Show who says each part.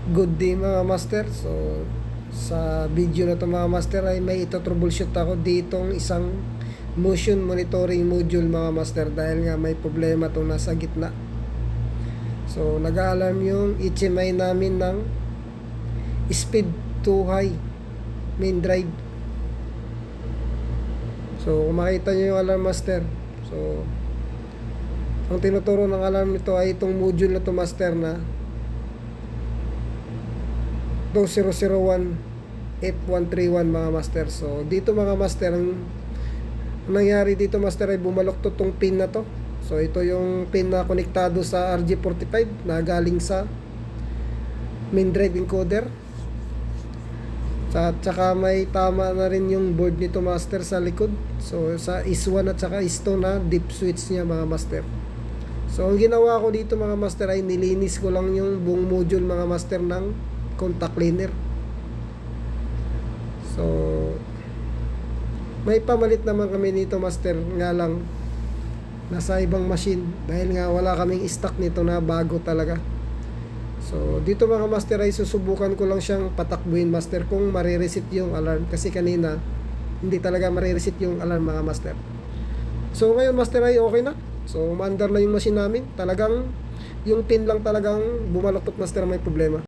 Speaker 1: Good day mga master. So sa video na to mga master ay may ito troubleshoot ako ditong isang motion monitoring module mga master, dahil nga may problema tong nasa gitna. So nag-alarm yung HMI namin ng speed too high main drive. So kung makita nyo yung alarm master, so ang tinuturo ng alarm nito ay itong module na to master na 2001F131 mga master. So dito mga master, ang nangyari dito master ay bumaloktot tong pin na to. So ito yung pin na konektado sa RJ45 na galing sa main drive encoder. At saka may tama na rin yung board nito master sa likod. So sa is1 at saka is2 na deep switch niya mga master. So ang ginawa ko dito mga master ay nilinis ko lang yung buong module mga master ng contact cleaner. So may pamalit naman kami nito master, nga lang nasa ibang machine dahil nga wala kaming stock nito na bago talaga. So dito mga master ay susubukan ko lang siyang patakbuhin master kung marireset yung alarm, kasi kanina hindi talaga marireset yung alarm mga master. So ngayon master ay okay na. So umaandar na yung machine namin. Talagang yung pin lang talagang bumaloktot master, may problema.